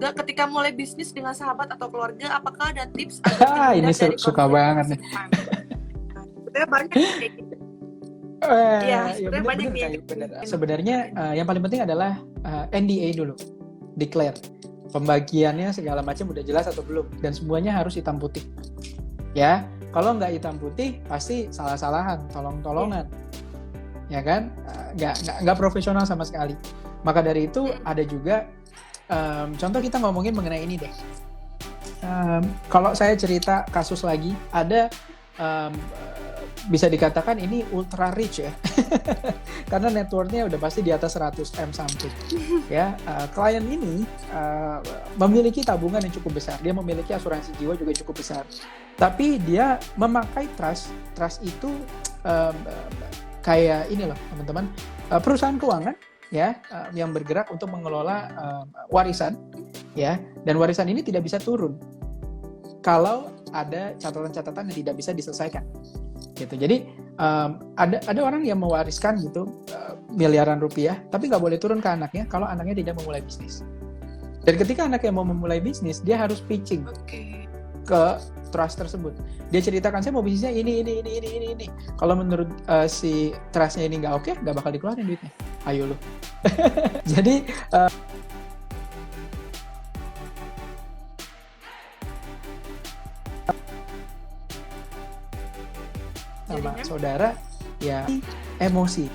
juga ketika mulai bisnis dengan sahabat atau keluarga, apakah ada tips agar Ini terhindar dari suka konflik banget nih. perselingkuhan? Sebenarnya banyak nih kayak gitu. Iya, Ya sebenarnya banyak bener nih. kayak bener. Sebenarnya yang paling penting adalah NDA dulu, declare. Pembagiannya segala macam udah jelas atau belum, dan semuanya harus hitam putih. Ya, kalau nggak hitam putih pasti salah-salahan, tolong-tolongan, ya kan? Nggak profesional sama sekali. Maka dari itu ada juga contoh kita ngomongin mengenai ini deh. Kalau saya cerita kasus lagi, ada bisa dikatakan ini ultra rich ya, karena networknya udah pasti di atas 100 M something. Ya, klien ini memiliki tabungan yang cukup besar, dia memiliki asuransi jiwa juga cukup besar, tapi dia memakai trust itu kayak ini loh teman-teman, perusahaan keuangan ya, yang bergerak untuk mengelola warisan ya, dan warisan ini tidak bisa turun kalau ada catatan-catatan yang tidak bisa diselesaikan gitu. Jadi ada orang yang mewariskan gitu miliaran rupiah, tapi nggak boleh turun ke anaknya kalau anaknya tidak memulai bisnis. Dan ketika anaknya mau memulai bisnis, dia harus pitching ke trust tersebut. Dia ceritakan, saya mau bisnisnya ini. Kalau menurut si trustnya ini nggak oke, nggak bakal dikeluarin duitnya. Ayo lu. Jadi sama saudara ya emosi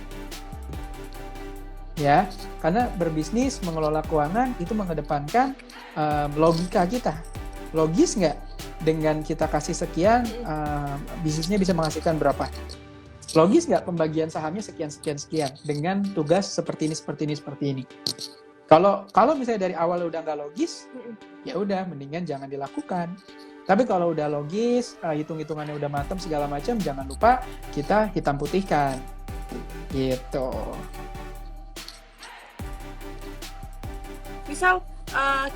ya, karena berbisnis mengelola keuangan itu mengedepankan logika kita. Logis nggak dengan kita kasih sekian bisnisnya bisa menghasilkan berapa? Logis nggak pembagian sahamnya sekian dengan tugas seperti ini. Kalau misalnya dari awal udah nggak logis, ya udah mendingan jangan dilakukan. Tapi kalau udah logis, hitung-hitungannya udah matang segala macam, jangan lupa kita hitam putihkan. Gitu. Misal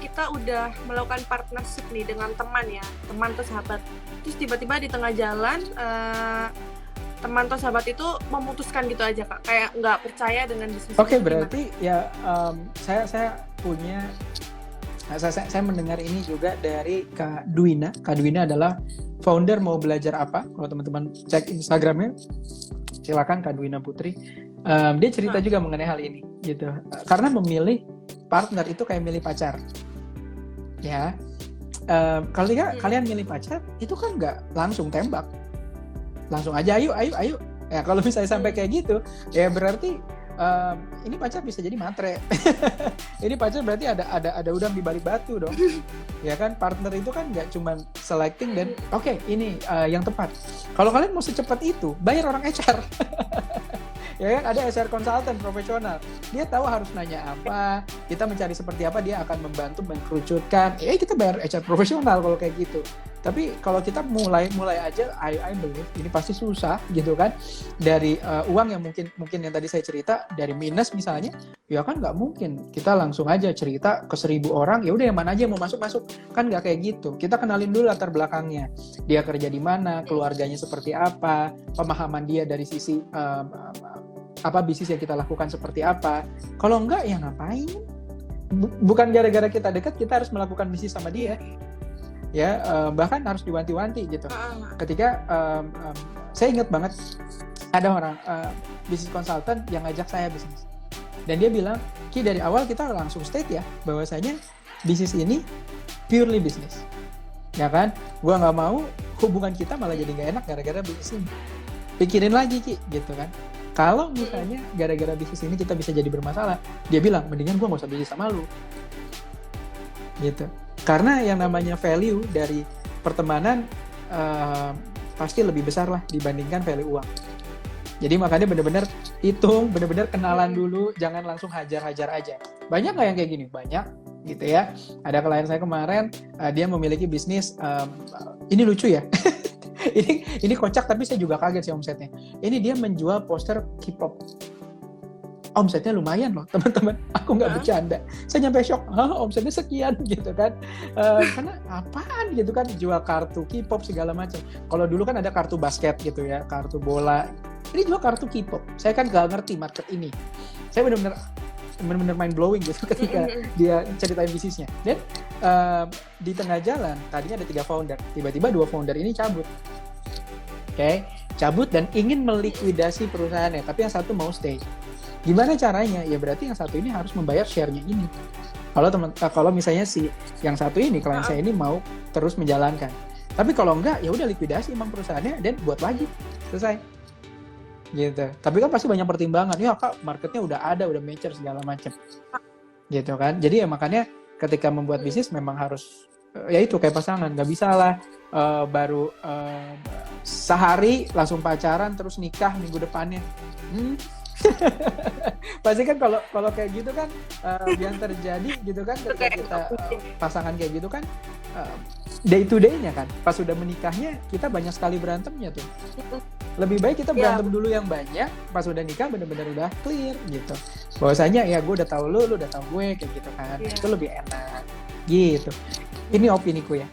kita udah melakukan partnership nih dengan teman ya, teman atau sahabat. Terus tiba-tiba di tengah jalan teman atau sahabat itu memutuskan gitu aja Kak, kayak nggak percaya dengan bisnis. Oke, berarti ya saya punya. Saya mendengar ini juga dari Kak Dwina. Kak Dwina adalah founder Mau Belajar Apa. Kalau teman-teman cek Instagramnya, silakan Kak Dwina Putri. Dia cerita juga mengenai hal ini, gitu. Karena memilih partner itu kayak milih pacar, ya. Kalau kalian milih pacar, itu kan nggak langsung tembak, langsung aja ayo. Ya kalau misalnya sampai kayak gitu, ya berarti ini pacar bisa jadi matre. Ini pacar berarti ada udang di balik batu dong. Ya kan, partner itu kan nggak cuma selecting dan oke, ini yang tepat. Kalau kalian mau secepat itu, bayar orang HR. Ya kan, ada HR consultant profesional. Dia tahu harus nanya apa, kita mencari seperti apa, dia akan membantu mengkerucutkan. Kita bayar HR profesional kalau kayak gitu. Tapi kalau kita mulai aja, I believe ini pasti susah gitu kan. Dari uang yang mungkin yang tadi saya cerita, dari minus misalnya, ya kan nggak mungkin kita langsung aja cerita ke 1.000 orang, ya udah yang mana aja yang mau masuk kan nggak kayak gitu. Kita kenalin dulu latar belakangnya, dia kerja di mana, keluarganya seperti apa, pemahaman dia dari sisi apa bisnis yang kita lakukan seperti apa. Kalau enggak ya ngapain? Bukan gara-gara kita dekat kita harus melakukan bisnis sama dia. Ya, bahkan harus diwanti-wanti gitu. Ketika saya ingat banget ada orang bisnis konsultan yang ngajak saya bisnis. Dan dia bilang, Ki, dari awal kita langsung state ya bahwasanya bisnis ini purely bisnis. Ya kan? Gua nggak mau hubungan kita malah jadi nggak enak gara-gara bisnis ini. Pikirin lagi, Ki, gitu kan. Kalau misalnya gara-gara bisnis ini kita bisa jadi bermasalah, dia bilang, mendingan gue gak usah bisnis sama lu. Gitu. Karena yang namanya value dari pertemanan pasti lebih besar lah dibandingkan value uang. Jadi makanya benar-benar hitung, benar-benar kenalan dulu, jangan langsung hajar-hajar aja. Banyak nggak yang kayak gini? Banyak, gitu ya. Ada klien saya kemarin, dia memiliki bisnis, ini lucu ya. Ini kocak tapi saya juga kaget sih omsetnya. Ini dia menjual poster K-pop. Omsetnya lumayan loh teman-teman. Aku nggak bercanda. Saya nyampe shock. Omsetnya sekian gitu kan. Karena apaan gitu kan, jual kartu K-pop segala macam. Kalau dulu kan ada kartu basket gitu ya, kartu bola. Ini jual kartu K-pop. Saya kan nggak ngerti market ini. Saya benar-benar benar-benar mind blowing gitu ketika dia ceritain bisnisnya. Dan di tengah jalan tadinya ada 3 founder, tiba-tiba 2 founder ini cabut. Oke, cabut dan ingin melikuidasi perusahaannya, tapi yang satu mau stay. Gimana caranya? Ya berarti yang satu ini harus membayar share-nya ini. Kalau misalnya si yang satu ini, klien saya ini mau terus menjalankan. Tapi kalau enggak, ya udah likuidasi emang perusahaannya dan buat lagi. Selesai. Gitu. Tapi kan pasti banyak pertimbangan. Ya Kak, marketnya udah ada, udah mature segala macam. Gitu kan. Jadi ya makanya ketika membuat bisnis memang harus ya itu kayak pasangan, nggak bisa lah baru sehari langsung pacaran terus nikah minggu depannya. Pasti kan kalau kayak gitu kan yang terjadi gitu kan ketika kita pasangan kayak gitu kan day to day-nya kan pas sudah menikahnya kita banyak sekali berantemnya tuh. Lebih baik kita berantem dulu yang banyak, pas udah nikah benar-benar udah clear gitu. Bahwasanya ya gue udah tahu lu udah tahu gue kayak gitu kan. Itu lebih enak gitu. Ini opini ku ya.